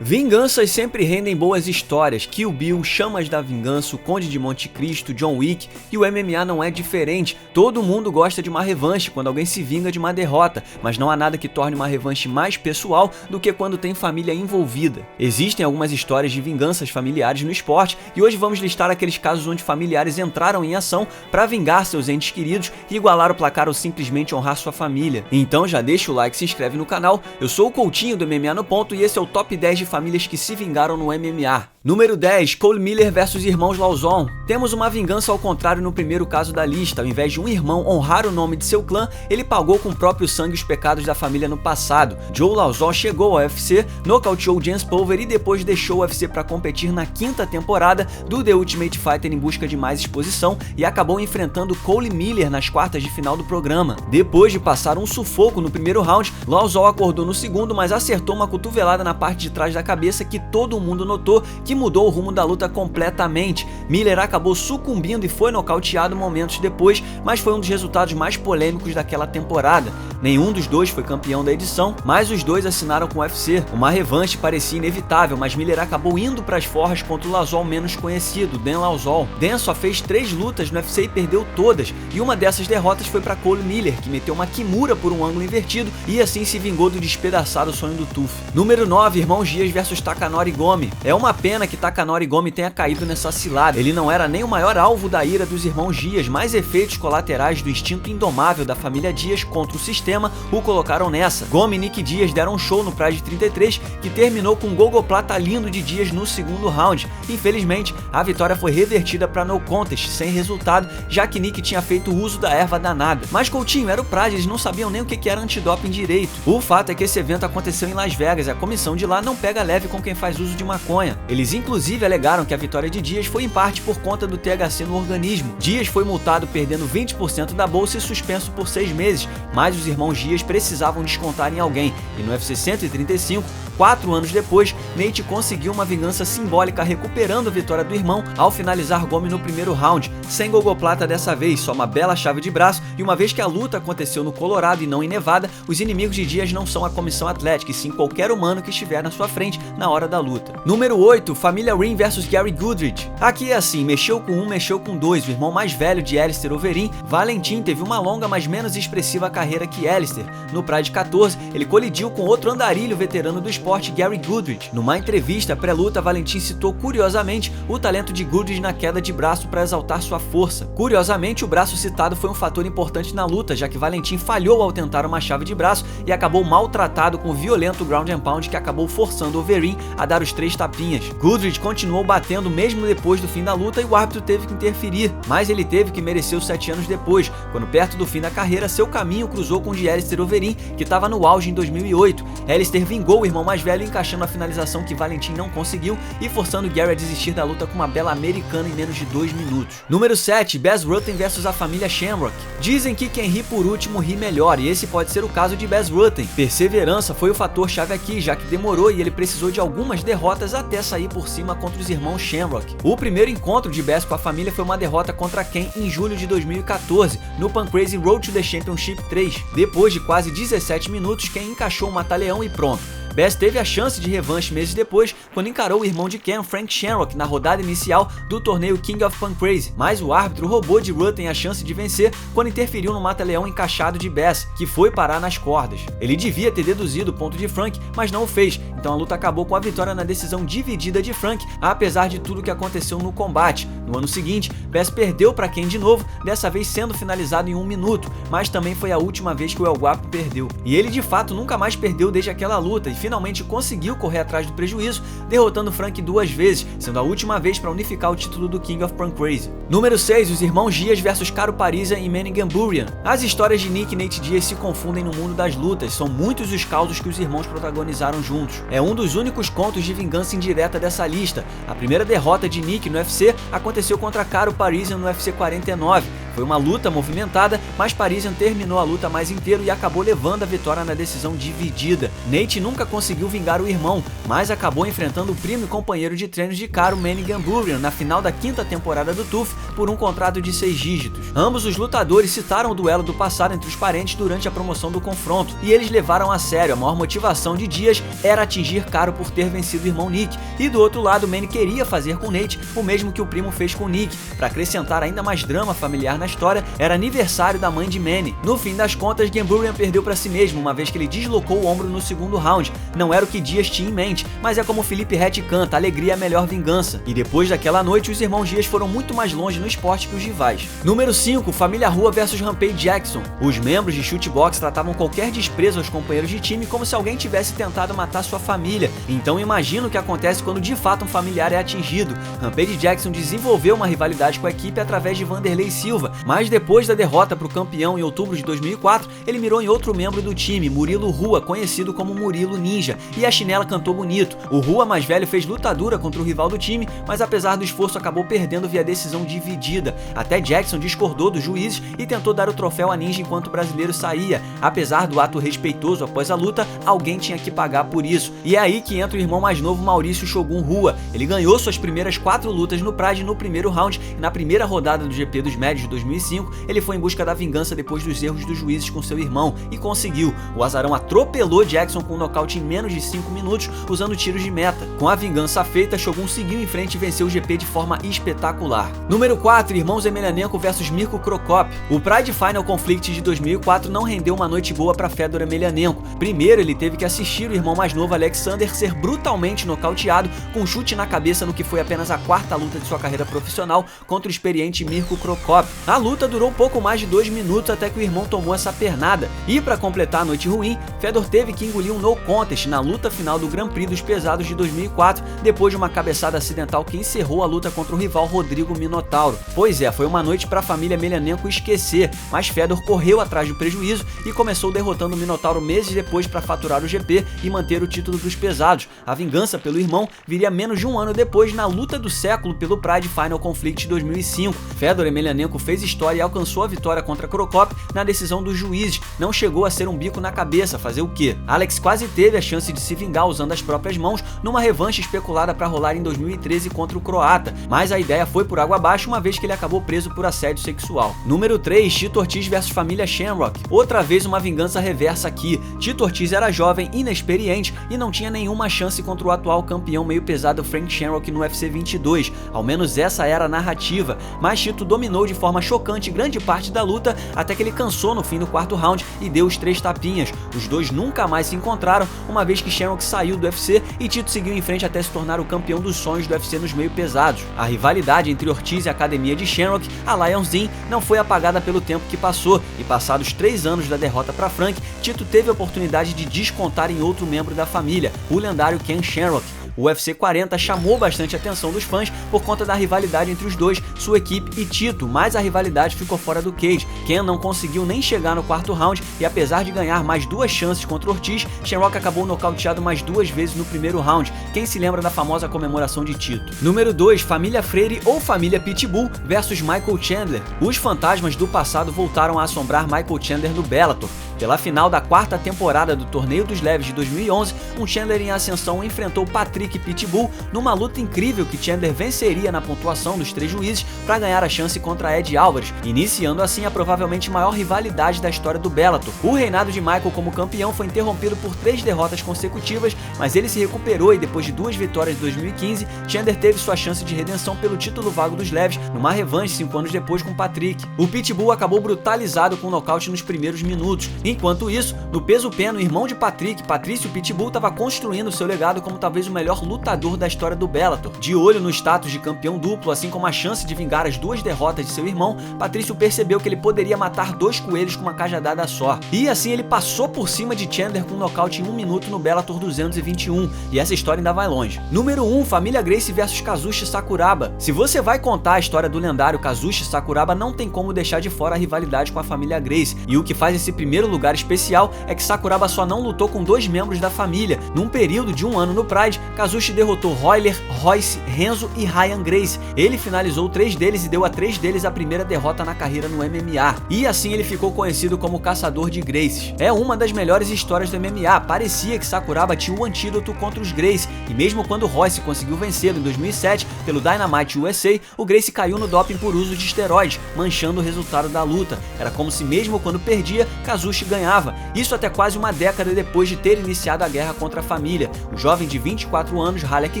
Vinganças sempre rendem boas histórias. Kill Bill, Chamas da Vingança, o Conde de Monte Cristo, John Wick, e o MMA não é diferente. Todo mundo gosta de uma revanche quando alguém se vinga de uma derrota, mas não há nada que torne uma revanche mais pessoal do que quando tem família envolvida. Existem algumas histórias de vinganças familiares no esporte e hoje vamos listar aqueles casos onde familiares entraram em ação para vingar seus entes queridos e igualar o placar ou simplesmente honrar sua família. Então já deixa o like e se inscreve no canal. Eu sou o Coutinho do MMA no Ponto e esse é o Top 10 de famílias que se vingaram no MMA. Número 10, Cole Miller vs Irmãos Lauzon. Temos uma vingança ao contrário no primeiro caso da lista. Ao invés de um irmão honrar o nome de seu clã, ele pagou com o próprio sangue os pecados da família no passado. Joe Lauzon chegou ao UFC, nocauteou Jens Pulver e depois deixou o UFC para competir na 5ª temporada do The Ultimate Fighter em busca de mais exposição e acabou enfrentando Cole Miller nas quartas de final do programa. Depois de passar um sufoco no primeiro round, Lauzon acordou no segundo, mas acertou uma cotovelada na parte de trás da cabeça que todo mundo notou que mudou o rumo da luta completamente. Miller acabou sucumbindo e foi nocauteado momentos depois, mas foi um dos resultados mais polêmicos daquela temporada. Nenhum dos dois foi campeão da edição, mas os dois assinaram com o UFC. Uma revanche parecia inevitável, mas Miller acabou indo para as forras contra o Lauzon menos conhecido, Dan Lauzon. Dan só fez 3 lutas no UFC e perdeu todas, e uma dessas derrotas foi para Cole Miller, que meteu uma kimura por um ângulo invertido e assim se vingou do despedaçado sonho do TUF. Número 9, Irmãos Dias vs Takanori Gomi. É uma pena que Takanori Gomi tenha caído nessa cilada. Ele não era nem o maior alvo da ira dos irmãos Dias, mas efeitos colaterais do instinto indomável da família Dias contra o sistema o colocaram nessa. Gomi e Nick Dias deram um show no Pride 33 que terminou com um gogoplata lindo de Dias no segundo round. Infelizmente, a vitória foi revertida para no contest, sem resultado, já que Nick tinha feito uso da erva danada. Mas Coutinho, era o Pride, eles não sabiam nem o que era antidoping direito. O fato é que esse evento aconteceu em Las Vegas e a comissão de lá não pega leve com quem faz uso de maconha. Eles inclusive alegaram que a vitória de Dias foi em parte por conta do THC no organismo. Dias foi multado perdendo 20% da bolsa e suspenso por 6 meses, mas os irmãos Dias precisavam descontar em alguém, e no UFC 135, 4 anos depois, Nate conseguiu uma vingança simbólica recuperando a vitória do irmão ao finalizar Gomi no primeiro round, sem gogoplata dessa vez, só uma bela chave de braço, e uma vez que a luta aconteceu no Colorado e não em Nevada, os inimigos de Dias não são a comissão atlética, e sim qualquer humano que estiver na sua frente na hora da luta. Número 8, Família Ring vs Gary Goodridge. Aqui é assim, mexeu com um, mexeu com dois. O irmão mais velho de Alistair Overeem, Valentin, teve uma longa, mas menos expressiva carreira que Alistair. No Pride 14, ele colidiu com outro andarilho veterano do esporte, Gary Goodridge. Numa entrevista pré-luta, Valentin citou curiosamente o talento de Goodridge na queda de braço para exaltar sua força. Curiosamente, o braço citado foi um fator importante na luta, já que Valentin falhou ao tentar uma chave de braço e acabou maltratado com o violento ground and pound que acabou forçando Overeem a dar os 3 tapinhas. Goodridge continuou batendo mesmo depois do fim da luta e o árbitro teve que interferir, mas ele teve que merecer os 7 anos depois, quando perto do fim da carreira seu caminho cruzou com o de Alistair Overeem, que estava no auge em 2008. Alistair vingou o irmão mais velho encaixando a finalização que Valentin não conseguiu e forçando Gary a desistir da luta com uma bela americana em menos de 2 minutos. Número 7, Bas Rutten vs a família Shamrock. Dizem que quem ri por último ri melhor, e esse pode ser o caso de Bas Rutten. Perseverança foi o fator chave aqui, já que demorou e ele precisou de algumas derrotas até sair por cima contra os irmãos Shamrock. O primeiro encontro de Bas com a família foi uma derrota contra Ken em julho de 2014, no Pancrase Road to the Championship 3. Depois de quase 17 minutos, Ken encaixou um mata-leão e pronto. Bas teve a chance de revanche meses depois, quando encarou o irmão de Ken, Frank Shamrock, na rodada inicial do torneio King of Pancrase, mas o árbitro roubou de Rutten a chance de vencer quando interferiu no mata-leão encaixado de Bas, que foi parar nas cordas. Ele devia ter deduzido o ponto de Frank, mas não o fez, então a luta acabou com a vitória na decisão dividida de Frank, apesar de tudo que aconteceu no combate. No ano seguinte, Bas perdeu para Ken de novo, dessa vez sendo finalizado em 1 minuto, mas também foi a última vez que o El Guapo perdeu. E ele de fato nunca mais perdeu desde aquela luta, e finalmente conseguiu correr atrás do prejuízo, derrotando Frank 2 vezes, sendo a última vez para unificar o título do King of Pancrase. Número 6, os irmãos Dias vs Caro Parisa e Manny Gamburian. As histórias de Nick e Nate Diaz se confundem no mundo das lutas, são muitos os causos que os irmãos protagonizaram juntos. É um dos únicos contos de vingança indireta dessa lista. A primeira derrota de Nick no UFC aconteceu contra Caro Parisa no UFC 49, Foi uma luta movimentada, mas Parisian terminou a luta mais inteiro e acabou levando a vitória na decisão dividida. Nate nunca conseguiu vingar o irmão, mas acabou enfrentando o primo e companheiro de treinos de Caro, Manny Gamburian, na final da 5ª temporada do TUF por um contrato de 6 dígitos. Ambos os lutadores citaram o duelo do passado entre os parentes durante a promoção do confronto, e eles levaram a sério. A maior motivação de Diaz era atingir Caro por ter vencido o irmão Nick, e do outro lado Manny queria fazer com Nate o mesmo que o primo fez com Nick. Para acrescentar ainda mais drama familiar na história, era aniversário da mãe de Manny. No fim das contas, Gamburian perdeu para si mesmo, uma vez que ele deslocou o ombro no segundo round. Não era o que Diaz tinha em mente, mas é como Felipe Rett canta, alegria é a melhor vingança. E depois daquela noite, os irmãos Diaz foram muito mais longe no esporte que os rivais. Número 5, Família Rua vs Rampage Jackson. Os membros de Shootbox tratavam qualquer desprezo aos companheiros de time como se alguém tivesse tentado matar sua família. Então imagina o que acontece quando de fato um familiar é atingido. Rampage Jackson desenvolveu uma rivalidade com a equipe através de Vanderlei Silva, mas depois da derrota para o campeão em outubro de 2004, ele mirou em outro membro do time, Murilo Rua, conhecido como Murilo Ninja, e a chinela cantou bonito. O Rua mais velho fez luta dura contra o rival do time, mas apesar do esforço acabou perdendo via decisão dividida. Até Jackson discordou dos juízes e tentou dar o troféu a Ninja enquanto o brasileiro saía. Apesar do ato respeitoso após a luta, alguém tinha que pagar por isso. E é aí que entra o irmão mais novo, Maurício Shogun Rua. Ele ganhou suas primeiras 4 lutas no Pride no primeiro round, e na primeira rodada do GP dos Médios de 2005, ele foi em busca da vingança depois dos erros dos juízes com seu irmão, e conseguiu. O azarão atropelou Jackson com um nocaute em menos de 5 minutos, usando tiros de meta. Com a vingança feita, Shogun seguiu em frente e venceu o GP de forma espetacular. Número 4, irmãos Emelianenko vs Mirko Cro Cop. O Pride Final Conflict de 2004 não rendeu uma noite boa para Fedor Emelianenko. Primeiro, ele teve que assistir o irmão mais novo, Alexander, ser brutalmente nocauteado com um chute na cabeça no que foi apenas a 4ª luta de sua carreira profissional contra o experiente Mirko Cro Cop. A luta durou pouco mais de 2 minutos até que o irmão tomou essa pernada. E para completar a noite ruim, Fedor teve que engolir um no contest na luta final do Grand Prix dos pesados de 2004, depois de uma cabeçada acidental que encerrou a luta contra o rival Rodrigo Minotauro. Pois é, foi uma noite para a família Emelianenko esquecer, mas Fedor correu atrás do prejuízo e começou derrotando o Minotauro meses depois para faturar o GP e manter o título dos pesados. A vingança pelo irmão viria menos de um ano depois na luta do século pelo Pride Final Conflict 2005. Fedor Emelianenko fez história e alcançou a vitória contra Cro Cop na decisão dos juízes. Não chegou a ser um bico na cabeça, fazer o quê? Alex quase teve a chance de se vingar usando as próprias mãos numa revanche especulada para rolar em 2013 contra o croata, mas a ideia foi por água abaixo uma vez que ele acabou preso por assédio sexual. Número 3, Tito Ortiz vs família Shamrock. Outra vez uma vingança reversa aqui. Tito Ortiz era jovem, inexperiente e não tinha nenhuma chance contra o atual campeão meio pesado Frank Shamrock no UFC 22, ao menos essa era a narrativa, mas Tito dominou de forma chocante grande parte da luta até que ele cansou no fim do 4º round e deu os 3 tapinhas. Os dois nunca mais se encontraram, uma vez que Shamrock saiu do UFC e Tito seguiu em frente até se tornar o campeão dos sonhos do UFC nos meio pesados. A rivalidade entre Ortiz e a academia de Shamrock, a Lions Den, não foi apagada pelo tempo que passou, e passados 3 anos da derrota para Frank, Tito teve a oportunidade de descontar em outro membro da família, o lendário Ken Shamrock. O UFC 40 chamou bastante a atenção dos fãs por conta da rivalidade entre os dois, sua equipe e Tito, mas a rivalidade ficou fora do cage. Ken não conseguiu nem chegar no 4º round e apesar de ganhar mais 2 chances contra Ortiz, Shamrock acabou nocauteado mais 2 vezes no primeiro round. Quem se lembra da famosa comemoração de Tito? Número 2, família Freire ou família Pitbull versus Michael Chandler. Os fantasmas do passado voltaram a assombrar Michael Chandler no Bellator. Pela final da 4ª temporada do Torneio dos Leves de 2011, um Chandler em ascensão enfrentou Patrick Pitbull numa luta incrível que Chandler venceria na pontuação dos 3 juízes para ganhar a chance contra Ed Álvares, iniciando assim a provavelmente maior rivalidade da história do Bellator. O reinado de Michael como campeão foi interrompido por 3 derrotas consecutivas, mas ele se recuperou e depois de 2 vitórias em 2015, Chandler teve sua chance de redenção pelo título vago dos leves, numa revanche 5 anos depois com Patrick. O Pitbull acabou brutalizado com um nocaute nos primeiros minutos. Enquanto isso, no peso pena, o irmão de Patrick, Patrício Pitbull, estava construindo seu legado como talvez o melhor lutador da história do Bellator. De olho no status de campeão duplo, assim como a chance de vingar as 2 derrotas de seu irmão, Patrício percebeu que ele poderia matar 2 coelhos com uma cajadada só. E assim ele passou por cima de Chandler com um nocaute em 1 minuto no Bellator 221, e essa história ainda vai longe. Número 1, família Gracie vs Kazushi Sakuraba. Se você vai contar a história do lendário Kazushi Sakuraba, não tem como deixar de fora a rivalidade com a família Gracie, e o que faz esse primeiro lugar lugar especial é que Sakuraba só não lutou com 2 membros da família. Num período de 1 ano no Pride, Kazushi derrotou Royler, Royce, Renzo e Ryan Gracie. Ele finalizou 3 deles e deu a 3 deles a primeira derrota na carreira no MMA. E assim ele ficou conhecido como Caçador de Gracies. É uma das melhores histórias do MMA. Parecia que Sakuraba tinha o antídoto contra os Gracie, e mesmo quando Royce conseguiu vencê-lo em 2007 pelo Dynamite USA, o Gracie caiu no doping por uso de esteroides, manchando o resultado da luta. Era como se mesmo quando perdia, Kazushi ganhava. Isso até quase uma década depois de ter iniciado a guerra contra a família. O jovem de 24 anos, Halleck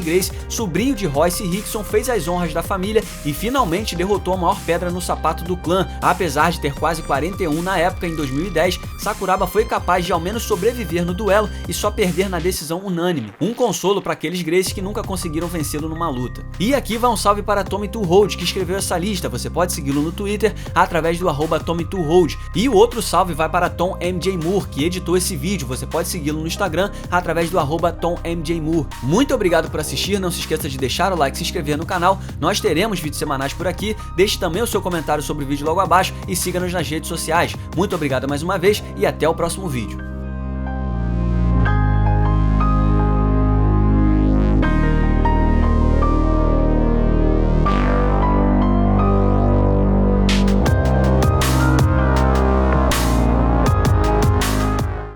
Gracie, sobrinho de Royce Rickson, fez as honras da família e finalmente derrotou a maior pedra no sapato do clã. Apesar de ter quase 41 na época, em 2010, Sakuraba foi capaz de ao menos sobreviver no duelo e só perder na decisão unânime. Um consolo para aqueles Gracies que nunca conseguiram vencê-lo numa luta. E aqui vai um salve para Tommy2Hold, que escreveu essa lista. Você pode segui-lo no Twitter através do @Tommy2Hold. E o outro salve vai para Tom MJ Moore, que editou esse vídeo. Você pode segui-lo no Instagram através do @Tom MJ Moore. Muito obrigado por assistir, não se esqueça de deixar o like e se inscrever no canal. Nós teremos vídeos semanais por aqui. Deixe também o seu comentário sobre o vídeo logo abaixo e siga-nos nas redes sociais. Muito obrigado mais uma vez e até o próximo vídeo.